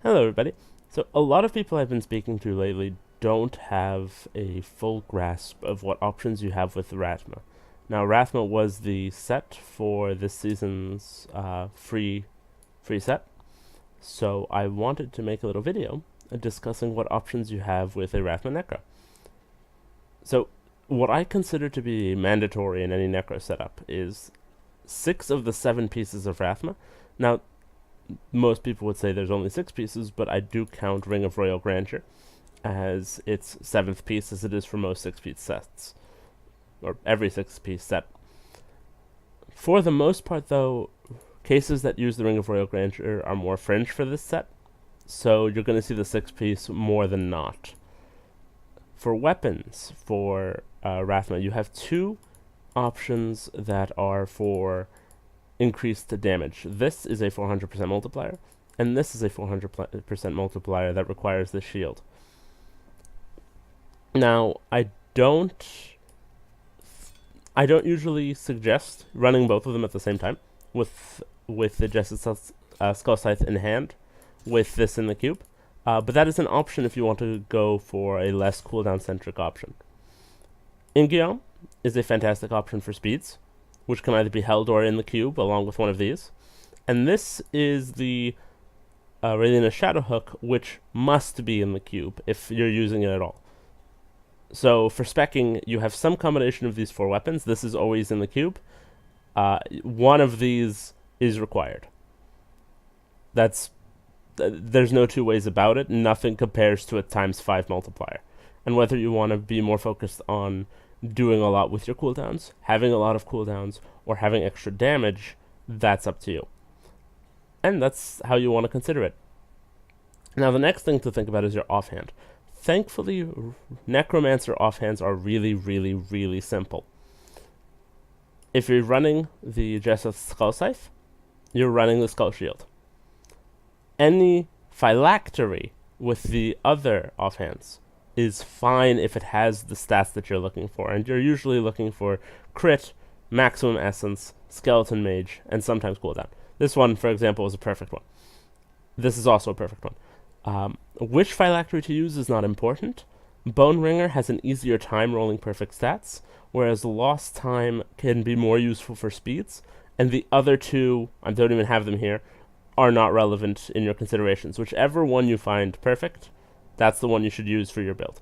Hello, everybody. So, a lot of people I've been speaking to lately don't have a full grasp of what options you have with Rathma. Now, Rathma was the set for this season's free set, so I wanted to make a little video discussing what options you have with a Rathma Necro. So, what I consider to be mandatory in any Necro setup is 6 of the 7 pieces of Rathma. Now, most people would say there's only 6 pieces, but I do count Ring of Royal Grandeur as its 7th piece, as it is for most 6-piece sets, or every 6-piece set. For the most part, though, cases that use the Ring of Royal Grandeur are more fringe for this set, so you're going to see the 6-piece more than not. For weapons, for Rathma, you have 2 options that are for increased damage. This is a 400% multiplier, and this is a 400% multiplier that requires the shield. Now, I don't usually suggest running both of them at the same time with the Jesse's Skull Scythe in hand, with this in the cube. But that is an option if you want to go for a less cooldown-centric option. Inguion is a fantastic option for speeds, which can either be held or in the cube, along with one of these. And this is the Raelina Shadowhook, which must be in the cube if you're using it at all. So for specking, you have some combination of these 4 weapons. This is always in the cube. One of these is required. There's no 2 ways about it. Nothing compares to a ×5 multiplier. And whether you want to be more focused on doing a lot with your cooldowns, having a lot of cooldowns, or having extra damage, that's up to you. And that's how you want to consider it. Now, the next thing to think about is your offhand. Thankfully, Necromancer offhands are really, really, really simple. If you're running the Jessuth's Skull Scythe, you're running the Skull Shield. Any phylactery with the other offhands is fine if it has the stats that you're looking for, and you're usually looking for crit, maximum essence, skeleton mage, and sometimes cooldown. This one, for example, is a perfect one. This is also a perfect one. Which phylactery to use is not important. Bone Ringer has an easier time rolling perfect stats, whereas Lost Time can be more useful for speeds, and the other 2, I don't even have them here, are not relevant in your considerations. Whichever one you find perfect, that's the one you should use for your build.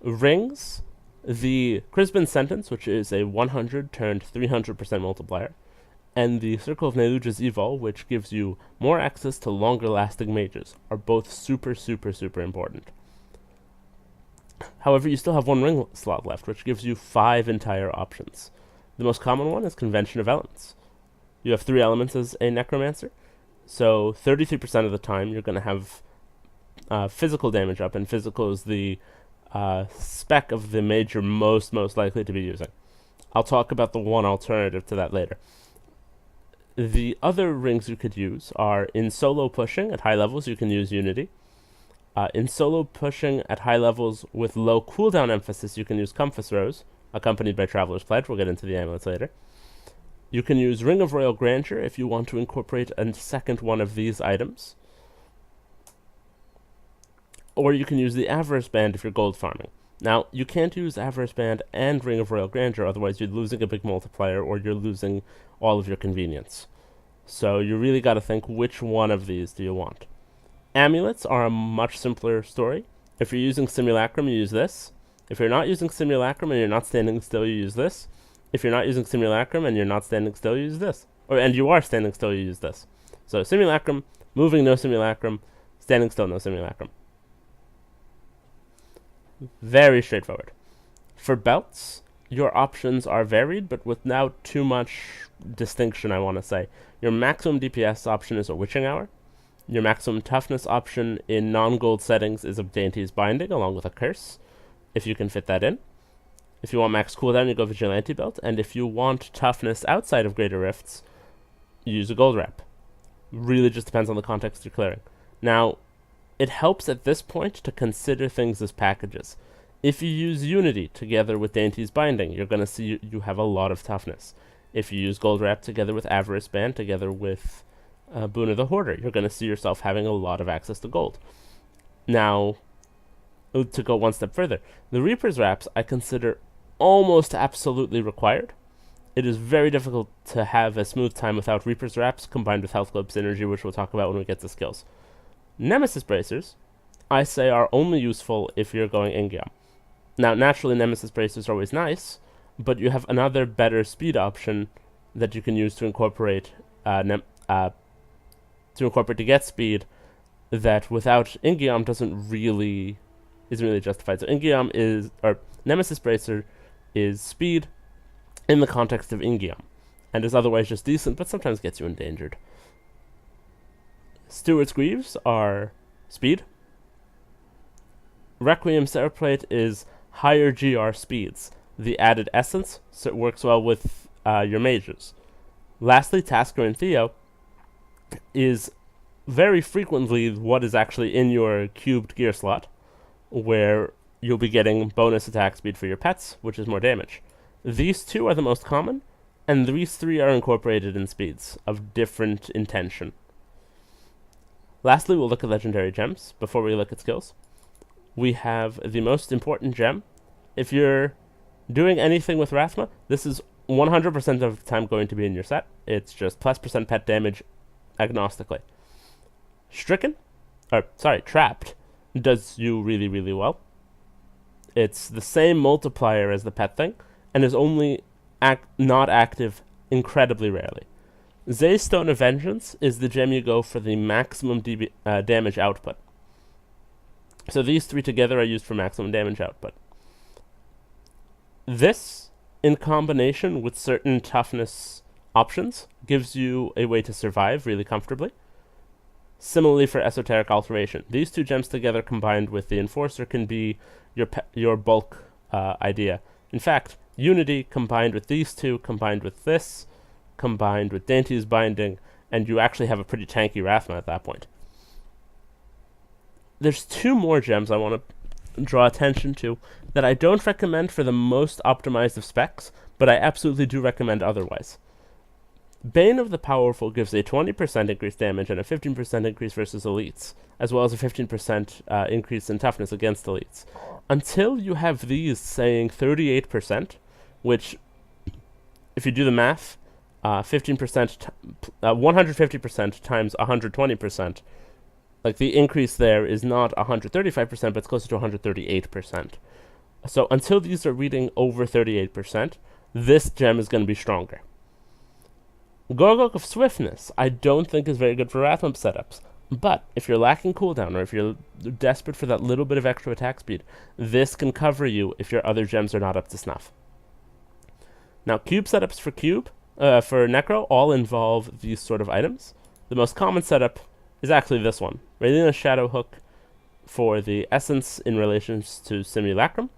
Rings, the Crispin Sentence, which is a 100 turned 300% multiplier, and the Circle of Neluja's Evol, which gives you more access to longer lasting mages, are both super, super, super important. However, you still have 1 ring slot left, which gives you 5 entire options. The most common one is Convention of Elements. You have 3 elements as a Necromancer, so 33% of the time you're going to have physical damage up, and physical is the spec of the mage you're most likely to be using. I'll talk about the one alternative to that later. The other rings you could use are in solo pushing at high levels, you can use Unity. In solo pushing at high levels with low cooldown emphasis, you can use Compass Rose, accompanied by Traveler's Pledge. We'll get into the amulets later. You can use Ring of Royal Grandeur if you want to incorporate a second one of these items. Or you can use the Avarice Band if you're gold farming. Now, you can't use Avarice Band and Ring of Royal Grandeur, otherwise you're losing a big multiplier, or you're losing all of your convenience. So you really got to think, which one of these do you want? Amulets are a much simpler story. If you're using Simulacrum, you use this. If you're not using Simulacrum and you're not standing still, you use this. If you're not using Simulacrum and you're not standing still, you use this. And you are standing still, you use this. So Simulacrum, moving, no Simulacrum, standing still, no Simulacrum. Very straightforward. For belts, your options are varied, but without too much distinction, I want to say. Your maximum DPS option is a Witching Hour. Your maximum toughness option in non-gold settings is a Dainty's Binding, along with a Curse, if you can fit that in. If you want max cooldown, you go Vigilante Belt, and if you want toughness outside of Greater Rifts, you use a Gold Wrap. Really just depends on the context you're clearing. Now, it helps at this point to consider things as packages. If you use Unity together with Dainty's Binding, you're going to see you have a lot of toughness. If you use Gold Wrap together with Avarice Band, together with Boon of the Hoarder. You're going to see yourself having a lot of access to gold. Now, to go one step further, the Reaper's Wraps I consider almost absolutely required. It is very difficult to have a smooth time without Reaper's Wraps combined with Health Globe Synergy, which we'll talk about when we get to skills. Nemesis Bracers, I say, are only useful if you're going Ingiam. Now, naturally, Nemesis Bracers are always nice, but you have another better speed option that you can use to incorporate to get speed that without Ingiam isn't really justified. So Nemesis Bracer is speed in the context of Ingiam, and is otherwise just decent, but sometimes gets you endangered. Steward's Greaves are speed. Requiem Cereplate is higher GR speeds. The added essence, so it works well with your mages. Lastly, Tasker and Theo is very frequently what is actually in your cubed gear slot, where you'll be getting bonus attack speed for your pets, which is more damage. These two are the most common, and these three are incorporated in speeds of different intention. Lastly, we'll look at legendary gems before we look at skills. We have the most important gem. If you're doing anything with Rathma, this is 100% of the time going to be in your set. It's just +% pet damage agnostically. Trapped does you really, really well. It's the same multiplier as the pet thing, and is only not active incredibly rarely. Zay's Stone of Vengeance is the gem you go for the maximum damage output. So these three together are used for maximum damage output. This, in combination with certain toughness options, gives you a way to survive really comfortably. Similarly for Esoteric Alteration. These two gems together combined with the Enforcer can be your bulk idea. In fact, Unity combined with these two, combined with this, combined with Dainty's Binding, and you actually have a pretty tanky Rathma at that point. There's two more gems I want to draw attention to that I don't recommend for the most optimized of specs, but I absolutely do recommend otherwise. Bane of the Powerful gives a 20% increased damage and a 15% increase versus elites, as well as a 15% increase in toughness against elites. Until you have these saying 38%, which, if you do the math, 150% times 120%, like the increase there is not 135%, but it's closer to 138%. So until these are reading over 38%, this gem is going to be stronger. Gorgok of Swiftness, I don't think is very good for Rathma setups, but if you're lacking cooldown, or if you're desperate for that little bit of extra attack speed, this can cover you if your other gems are not up to snuff. Now, cube setups for Necro all involve these sort of items. The most common setup is actually this one, Raylina's Shadow Hook for the essence in relation to Simulacrum,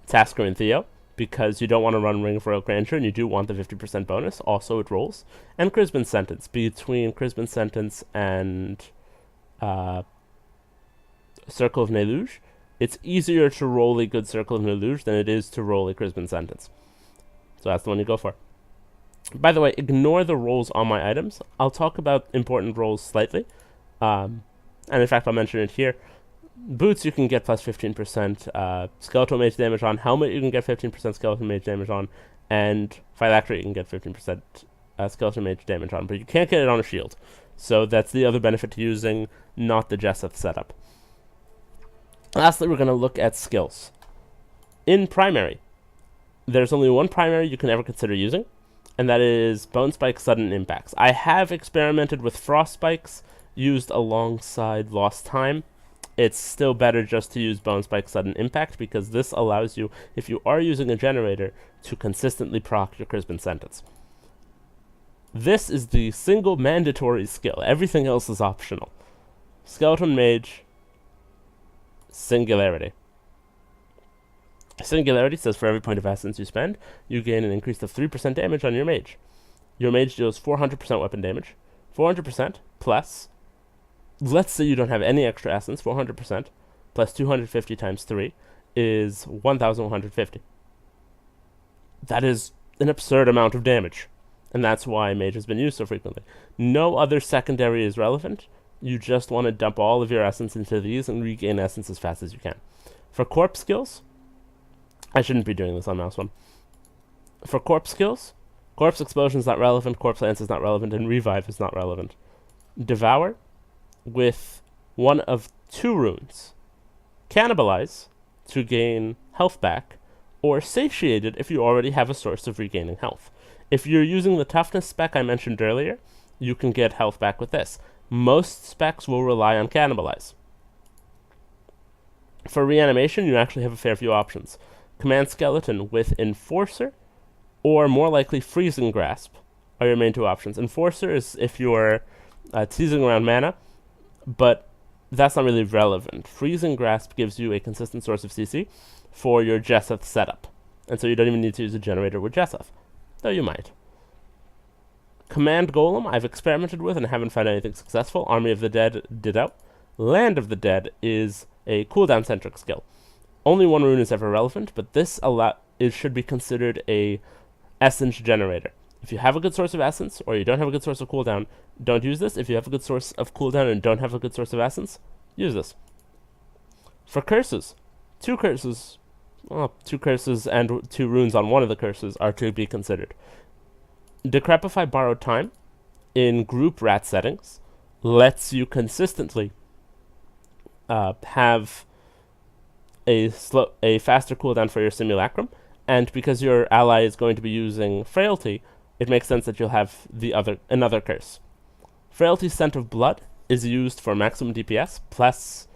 Tasker and Theo, because you don't want to run Ring of Royal Grandeur and you do want the 50% bonus, also it rolls, and Crispin's Sentence. Between Crispin's Sentence and Circle of Neluge, it's easier to roll a good Circle of Neluge than it is to roll a Crispin's Sentence. So that's the one you go for. By the way, ignore the rolls on my items. I'll talk about important rolls slightly, and in fact I'll mention it here. Boots you can get plus 15% skeletal mage damage on. Helmet you can get 15% skeletal mage damage on. And Phylactery you can get 15% skeletal mage damage on. But you can't get it on a shield. So that's the other benefit to using not the Jesseth setup. Lastly, we're going to look at skills. In primary, there's only one primary you can ever consider using, and that is Bone Spike Sudden Impacts. I have experimented with Frost Spikes used alongside Lost Time. It's still better just to use Bone Spike Sudden Impact, because this allows you, if you are using a generator, to consistently proc your Crispin Sentence. This is the single mandatory skill. Everything else is optional. Skeleton Mage, Singularity. Singularity says for every point of essence you spend, you gain an increase of 3% damage on your mage. Your mage deals 400% weapon damage. 400% plus, let's say you don't have any extra essence, 400% plus 250 times 3 is 1,150. That is an absurd amount of damage. and that's why Mage has been used so frequently. No other secondary is relevant. You just want to dump all of your essence into these and regain essence as fast as you can. For corpse skills, I shouldn't be doing this on mouse one. For corpse skills, corpse explosion is not relevant, corpse lance is not relevant, and revive is not relevant. Devour with one of 2 runes. Cannibalize to gain health back, or satiated if you already have a source of regaining health. If you're using the toughness spec I mentioned earlier, you can get health back with this. Most specs will rely on cannibalize. For reanimation, you actually have a fair few options. Command skeleton with enforcer, or more likely freezing grasp, are your main 2 options. Enforcer is if you're teasing around mana, but that's not really relevant. Freezing grasp gives you a consistent source of CC for your Jesseth setup, and so you don't even need to use a generator with Jesseth, though you might. Command Golem I've experimented with and haven't found anything successful. Army of the Dead, ditto. Land of the Dead is a cooldown centric skill. Only 1 rune is ever relevant, but this should be considered a essence generator. If you have a good source of essence, or you don't have a good source of cooldown, don't use this. If you have a good source of cooldown and don't have a good source of essence, use this. For curses, 2 curses and 2 runes on one of the curses are to be considered. Decrepify Borrowed Time in group rat settings lets you consistently have a faster cooldown for your simulacrum, and because your ally is going to be using frailty, it makes sense that you'll have another curse. Frailty Scent of Blood is used for maximum DPS, plus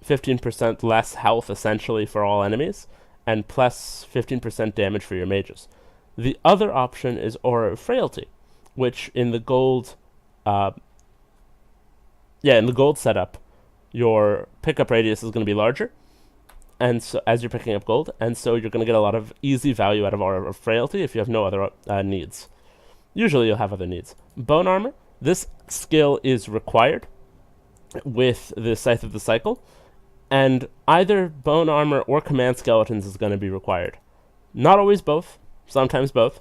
15% less health essentially for all enemies, and plus 15% damage for your mages. The other option is Aura of Frailty, which in the gold setup, your pickup radius is going to be larger, and so as you're picking up gold, and so you're going to get a lot of easy value out of Aura of Frailty if you have no other needs. Usually you'll have other needs. Bone Armor, this skill is required with the Scythe of the Cycle, and either Bone Armor or Command Skeletons is going to be required. Not always both, sometimes both,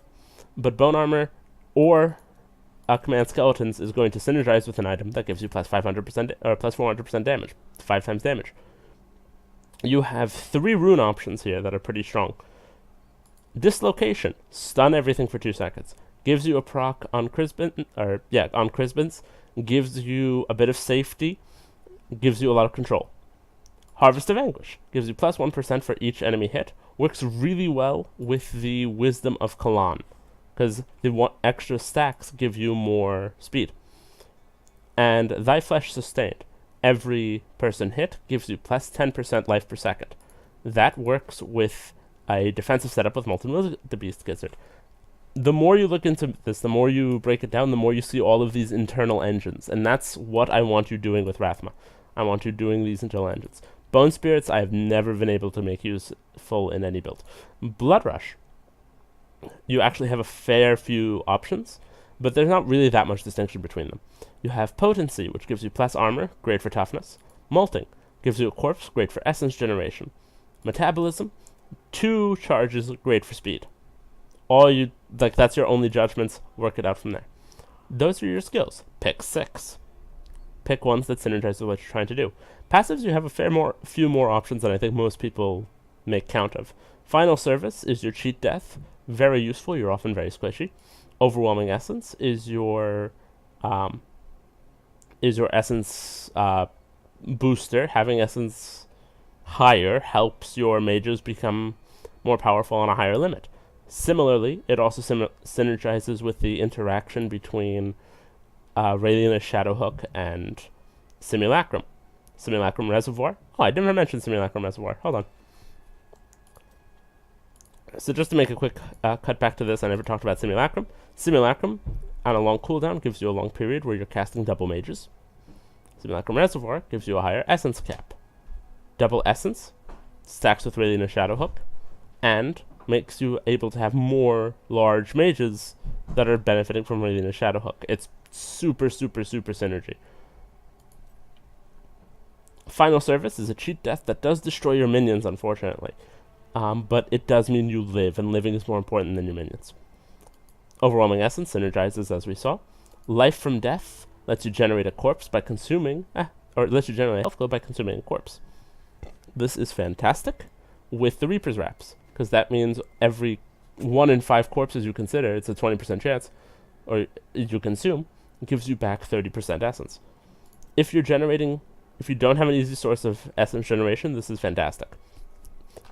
but Bone Armor or Command Skeletons is going to synergize with an item that gives you plus 500% or plus 400% damage, 5 times damage. You have 3 rune options here that are pretty strong. Dislocation, stun everything for 2 seconds. Gives you a proc on Crispins, gives you a bit of safety, gives you a lot of control. Harvest of Anguish gives you plus 1% for each enemy hit. Works really well with the Wisdom of Kalan, because the extra stacks give you more speed. And Thy Flesh Sustained. Every person hit gives you plus 10% life per second. That works with a defensive setup with Multi-Beast Beast Gizzard. The more you look into this, the more you break it down, the more you see all of these internal engines. And that's what I want you doing with Rathma. I want you doing these internal engines. Bone Spirits, I have never been able to make useful in any build. Blood Rush, you actually have a fair few options, but there's not really that much distinction between them. You have Potency, which gives you plus armor, great for toughness. Molting gives you a corpse, great for essence generation. Metabolism, 2 charges, great for speed. That's your only judgments, work it out from there. Those are your skills. Pick 6. Pick ones that synergize with what you're trying to do. Passives, you have a few more options than I think most people make count of. Final Service is your cheat death, very useful, you're often very squishy. Overwhelming Essence is your essence booster. Having essence higher helps your mages become more powerful on a higher limit. Similarly, it also synergizes with the interaction between Raeliana's Shadowhook and Simulacrum. Simulacrum Reservoir. Oh, I never mentioned Simulacrum Reservoir. Hold on. So just to make a quick cut back to this, I never talked about Simulacrum. Simulacrum, on a long cooldown, gives you a long period where you're casting double mages. Simulacrum Reservoir gives you a higher essence cap. Double essence stacks with Raeliana's Shadowhook, and makes you able to have more large mages that are benefiting from Raeliana's Shadowhook. It's super, super, super synergy. Final Service is a cheat death that does destroy your minions, unfortunately. But it does mean you live, and living is more important than your minions. Overwhelming Essence synergizes, as we saw. Life from Death lets you generate a corpse by consuming, or lets you generate a health globe by consuming a corpse. This is fantastic with the Reaper's Wraps, because that means every 1 in 5 corpses you consider, it's a 20% chance, or you consume, gives you back 30% essence. If you don't have an easy source of essence generation, this is fantastic.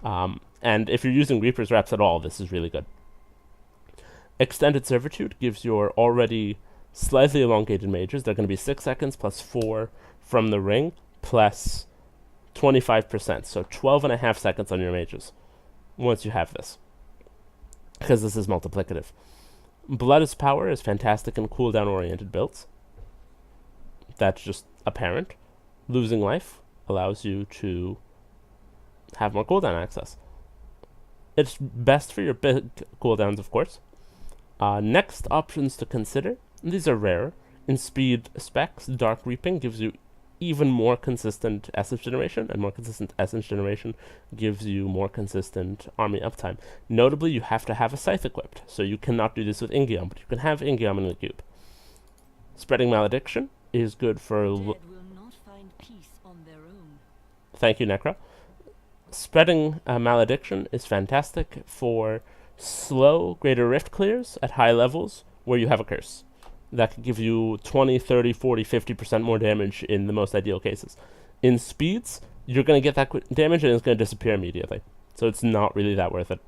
And if you're using Reaper's Wraps at all, this is really good. Extended Servitude gives your already slightly elongated mages. They're going to be 6 seconds plus 4 from the ring plus 25%. So 12.5 seconds on your mages once you have this, because this is multiplicative. Blood is Power is fantastic in cooldown-oriented builds. That's just apparent. Losing Life allows you to have more cooldown access. It's best for your big cooldowns, of course. Next options to consider, these are rare. In speed specs, Dark Reaping gives you even more consistent essence generation, and more consistent essence generation gives you more consistent army uptime. Notably, you have to have a Scythe equipped, so you cannot do this with Ingium, but you can have Ingium in the cube. Spreading Malediction is good for... Will not find peace on their own. Thank you, Necro. Spreading Malediction is fantastic for slow Greater Rift clears at high levels where you have a curse. That could give you 20, 30, 40, 50% more damage in the most ideal cases. In speeds, you're going to get that damage and it's going to disappear immediately. So it's not really that worth it.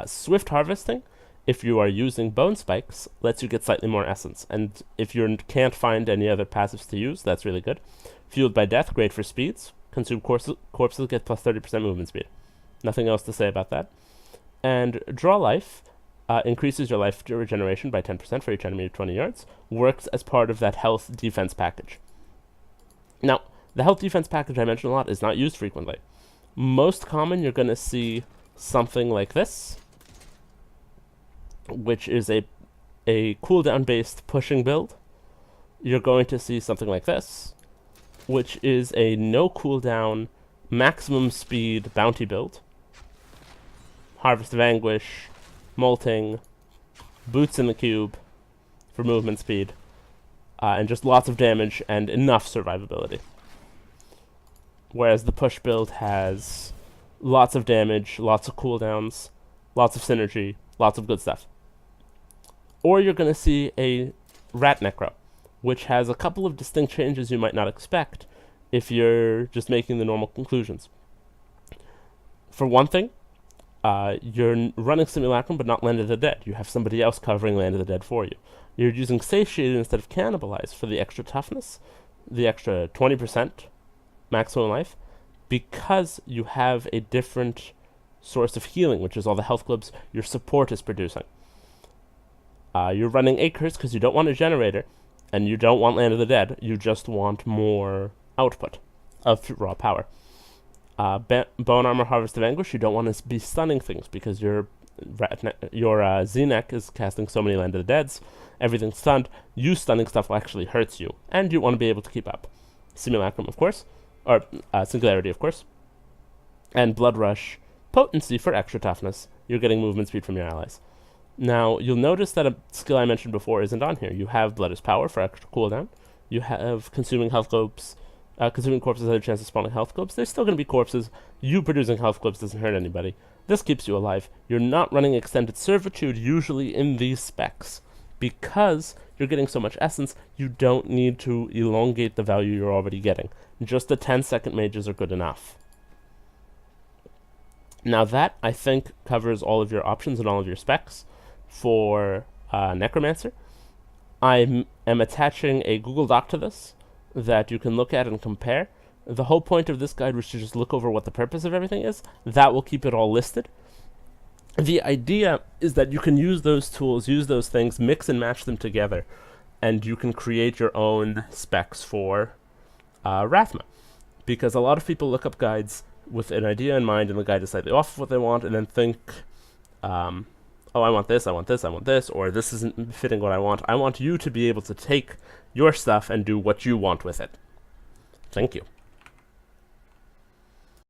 Swift Harvesting, if you are using Bone Spikes, lets you get slightly more essence. And if you can't find any other passives to use, that's really good. Fueled by Death, great for speeds. Consume corpses, get plus 30% movement speed. Nothing else to say about that. And Draw Life increases your life regeneration by 10% for each enemy of 20 yards. Works as part of that health defense package. Now, the health defense package I mentioned a lot is not used frequently. Most common, you're going to see something like this, which is a cooldown-based pushing build. You're going to see something like this, which is a no cooldown, maximum speed bounty build. Harvest of Anguish, Molting, Boots in the Cube for movement speed, and just lots of damage and enough survivability. Whereas the push build has lots of damage, lots of cooldowns, lots of synergy, lots of good stuff. Or you're going to see a Rat Necro, which has a couple of distinct changes you might not expect if you're just making the normal conclusions. For one thing, you're running Simulacrum but not Land of the Dead. You have somebody else covering Land of the Dead for you. You're using Satiated instead of Cannibalize for the extra toughness, the extra 20% maximum life, because you have a different source of healing, which is all the health globes your support is producing. You're running Acres because you don't want a generator, and you don't want Land of the Dead. You just want more output of raw power. Bone Armor, Harvest of Anguish, you don't want to be stunning things because your Z-Neck is casting so many Land of the Deads. Everything's stunned. You stunning stuff actually hurts you, and you want to be able to keep up. Simulacrum, of course, or Singularity, of course. And Blood Rush, Potency for extra toughness. You're getting movement speed from your allies. Now, you'll notice that a skill I mentioned before isn't on here. You have Blood is Power for extra cooldown. You have Consuming Health Globes. Consuming corpses have a chance of spawning health globes. There's still going to be corpses. You producing health globes doesn't hurt anybody. This keeps you alive. You're not running Extended Servitude usually in these specs. Because you're getting so much essence, you don't need to elongate the value you're already getting. Just the 10-second mages are good enough. Now that, I think, covers all of your options and all of your specs for Necromancer. I am attaching a Google Doc to this that you can look at and compare. The whole point of this guide was to just look over what the purpose of everything is. That will keep it all listed. The idea is that you can use those tools, use those things, mix and match them together, and you can create your own specs for Rathma. Because a lot of people look up guides with an idea in mind, and the guide is slightly off of what they want, and then think, oh, I want this, I want this, I want this, or this isn't fitting what I want. I want you to be able to take your stuff and do what you want with it. Thank you.